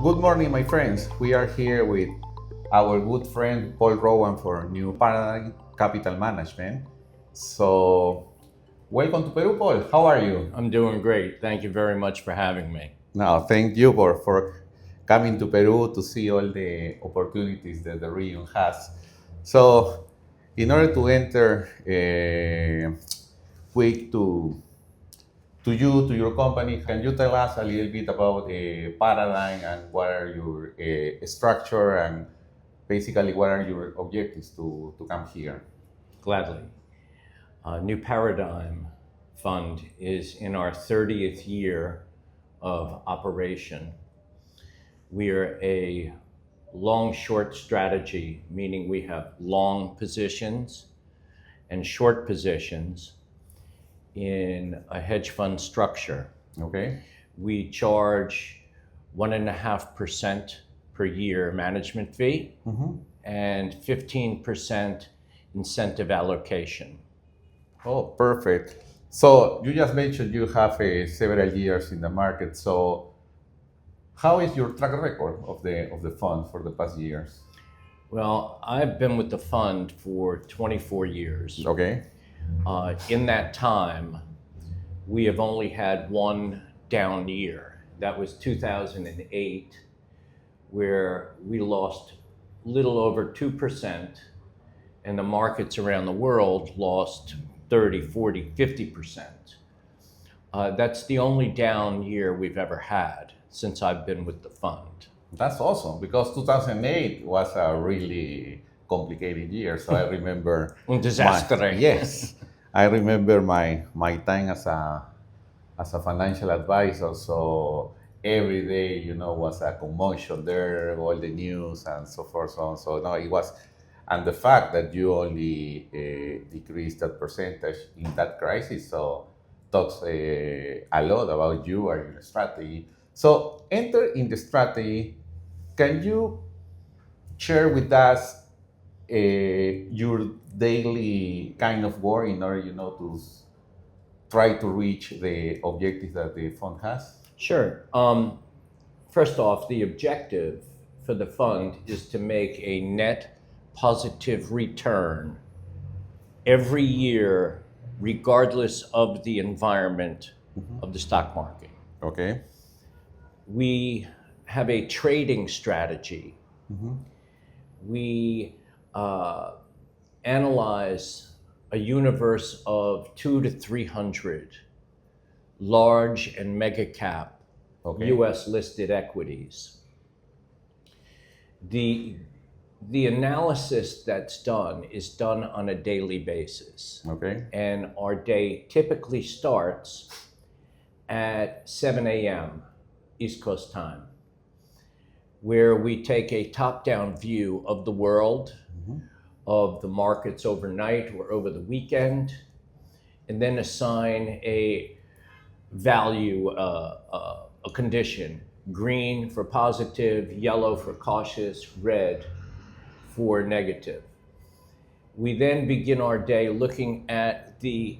Good morning, my friends. We are here with our good friend Paul Rowan for new Paradigm Capital Management. So, welcome to Peru, Paul. How are you? I'm doing great. Thank you very much for having me. No, thank you for coming to Peru to see all the opportunities that the region has. So, in order to enter quick to your company, can you tell us a little bit about Paradigm and what are your structure and basically what are your objectives to come here? Gladly. New Paradigm Fund is in our 30th year of operation. We are a long-short strategy, meaning we have long positions and short positions in a hedge fund structure. Okay. We charge 1.5% per year management fee and 15% incentive allocation. Oh, perfect. So you just mentioned you have several years in the market. So how is your track record of the fund for the past years? Well, I've been with the fund for 24 years. Okay. In that time, we have only had one down year. That was 2008, where we lost little over 2%, and the markets around the world lost 30, 40, 50%. That's the only down year we've ever had since I've been with the fund. That's awesome because 2008 was a really complicated year. So I remember Un desastre. Yes, I remember my time as a financial advisor. So every day, was a commotion there, all the news and so forth. So on. So no, it was, and the fact that you only decreased that percentage in that crisis, so talks a lot about you and your strategy. So enter in the strategy. Can you share with us your daily kind of work in order, to try to reach the objectives that the fund has? Sure. First off, the objective for the fund is to make a net positive return every year, regardless of the environment of the stock market. Okay. We have a trading strategy. We analyze a universe of 200 to 300 large and mega cap US listed equities. The analysis that's done is done on a daily basis. Okay. And our day typically starts at 7 a.m. East Coast time, where we take a top-down view of the world, of the markets overnight or over the weekend, and then assign a value, a condition: green for positive, yellow for cautious, red for negative. We then begin our day looking at the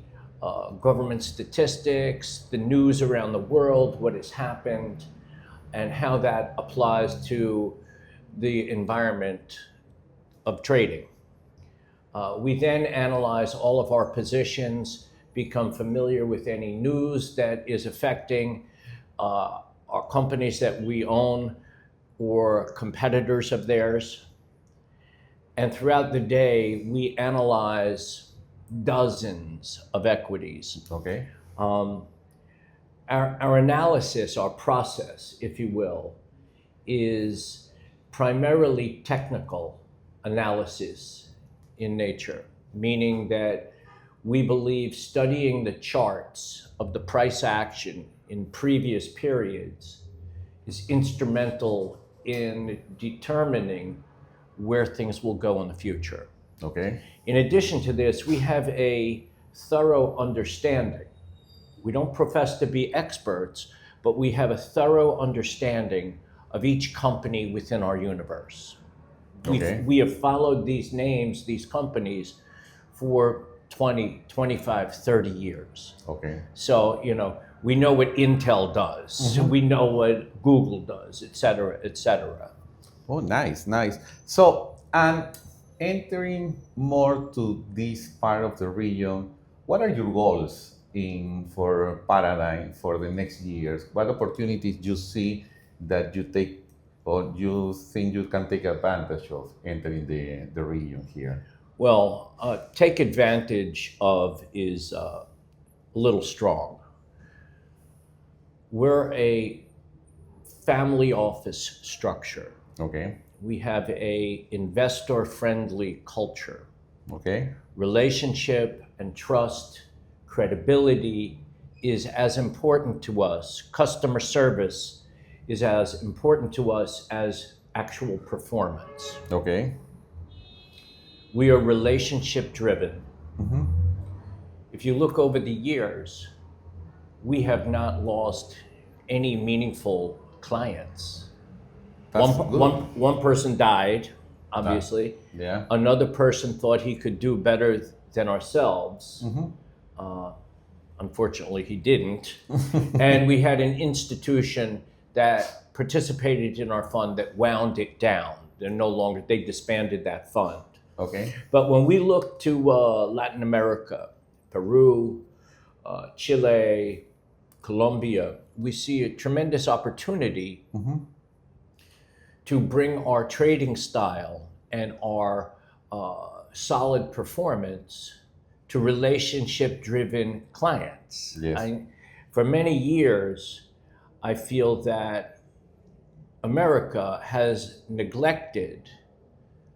government statistics, the news around the world, what has happened, and how that applies to the environment of trading. We then analyze all of our positions, become familiar with any news that is affecting our companies that we own or competitors of theirs. And throughout the day, we analyze dozens of equities. Okay. Our analysis, our process, if you will, is primarily technical analysis in nature, meaning that we believe studying the charts of the price action in previous periods is instrumental in determining where things will go in the future. Okay. In addition to this, we have a thorough understanding. We don't profess to be experts, but we have a thorough understanding of each company within our universe. Okay. We have followed these names, these companies, for 20, 25, 30 years. Okay. So, we know what Intel does, we know what Google does, et cetera, et cetera. Oh, nice, nice. So, and entering more to this part of the region, what are your goals in for Paradigm for the next years? What opportunities you see that you take or you think you can take advantage of entering the region here? Well, take advantage of is a little strong. We're a family office structure. Okay, We have a investor-friendly culture. okay, Relationship and trust, credibility is as important to us. Customer service is as important to us as actual performance. okay. We are relationship driven. Mm-hmm. If you look over the years, we have not lost any meaningful clients. That's good. One person died, obviously. Yeah. Another person thought he could do better than ourselves. Unfortunately, he didn't. And we had an institution that participated in our fund that wound it down. They disbanded that fund. Okay. But when we look to Latin America, Peru, Chile, Colombia, we see a tremendous opportunity to bring our trading style and our solid performance to relationship-driven clients. Yes. For many years, I feel that America has neglected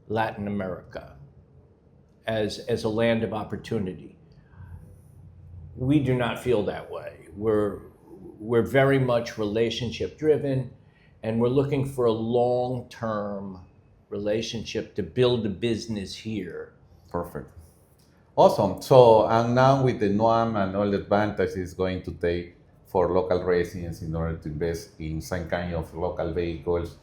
Latin America as a land of opportunity. We do not feel that way. We're very much relationship-driven, and we're looking for a long-term relationship to build a business here. Perfect. Awesome. So, and now with the NOAM and all the advantages it's going to take for local residents in order to invest in some kind of local vehicles,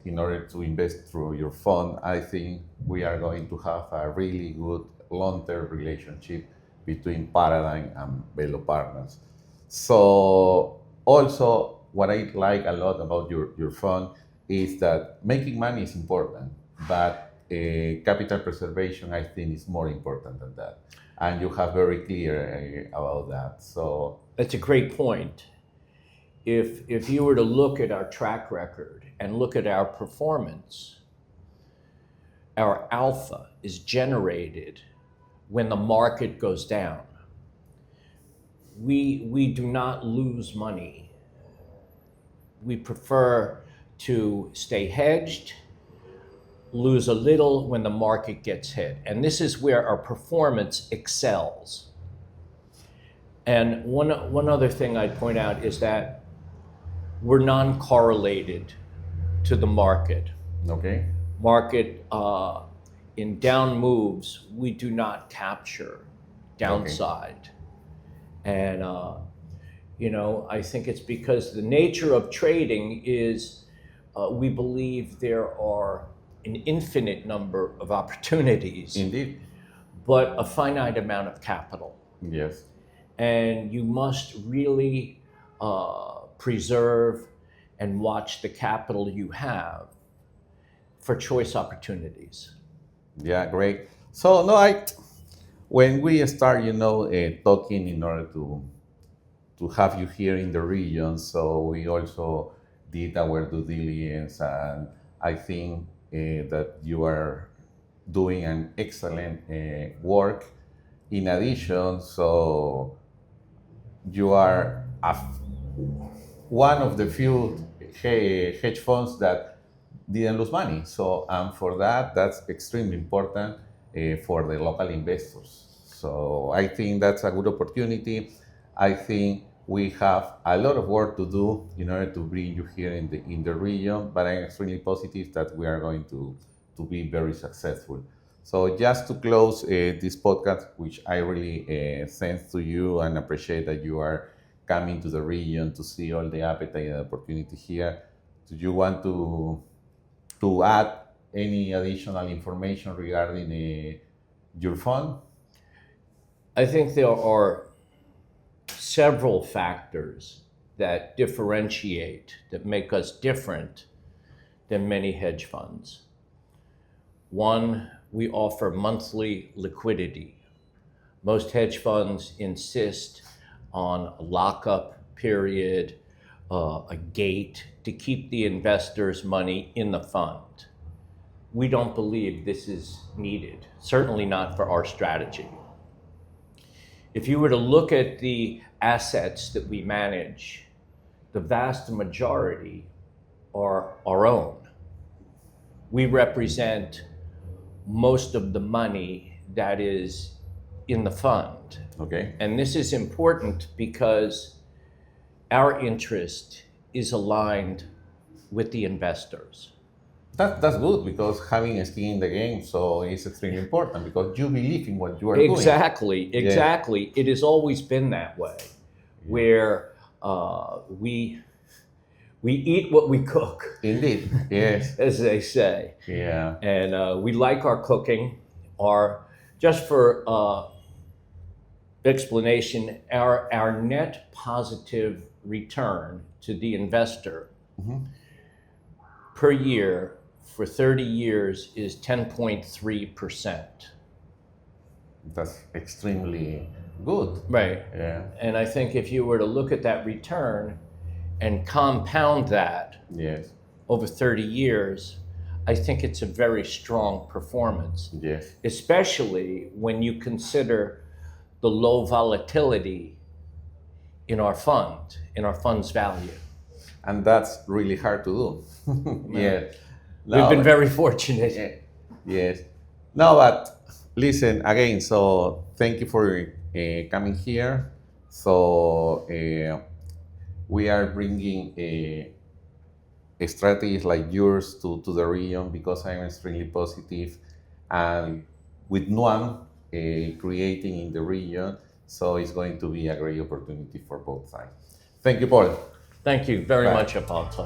in order to invest through your fund, I think we are going to have a really good long-term relationship between Paradigm and Velo Partners. So, also, what I like a lot about your fund is that making money is important, but capital preservation, I think, is more important than that. And you have very clear about that. So That's a great point. If you were to look at our track record and look at our performance, our alpha is generated when the market goes down. We do not lose money. We prefer to stay hedged, lose a little when the market gets hit. And this is where our performance excels. And one other thing I'd point out is that we're non-correlated to the market. okay, Market in down moves, we do not capture downside. And I think it's because the nature of trading is we believe there are an infinite number of opportunities, indeed, but a finite amount of capital. yes, And you must really preserve and watch the capital you have for choice opportunities. yeah, great. So no, when we start, talking in order to have you here in the region, so we also did our due diligence, and I think that you are doing an excellent work. In addition, so you are one of the few hedge funds that didn't lose money. So, and for that, that's extremely important for the local investors. So I think that's a good opportunity. I think we have a lot of work to do in order to bring you here in the region, but I'm extremely positive that we are going to be very successful. So just to close this podcast, which I really thanks to you and appreciate that you are coming to the region to see all the appetite and opportunity here. Do you want to add any additional information regarding your fund? I think there are several factors that differentiate, that make us different than many hedge funds. One, we offer monthly liquidity. Most hedge funds insist on a lockup period, a gate to keep the investors' money in the fund. We don't believe this is needed, certainly not for our strategy. If you were to look at the assets that we manage, the vast majority are our own. We represent most of the money that is in the fund. Okay. And this is important because our interest is aligned with the investors. That's good because having a skin in the game, so it's extremely important because you believe in what you are doing. Exactly. It has always been that way, where we eat what we cook. Indeed, yes. As they say. Yeah. And we like our cooking. Just for explanation, our net positive return to the investor per year for 30 years is 10.3%. That's extremely good. Right. Yeah. And I think if you were to look at that return and compound that Yes. over 30 years, I think it's a very strong performance. Yes. Especially when you consider the low volatility in our fund's value. And that's really hard to do. Yeah. We've been very fortunate. Yeah. Yes. No, but listen again. So thank you for coming here. So we are bringing strategies like yours to the region because I'm extremely positive, and with Nuam creating in the region, so it's going to be a great opportunity for both sides. Thank you, Paul. Thank you very Bye. much, Aponso.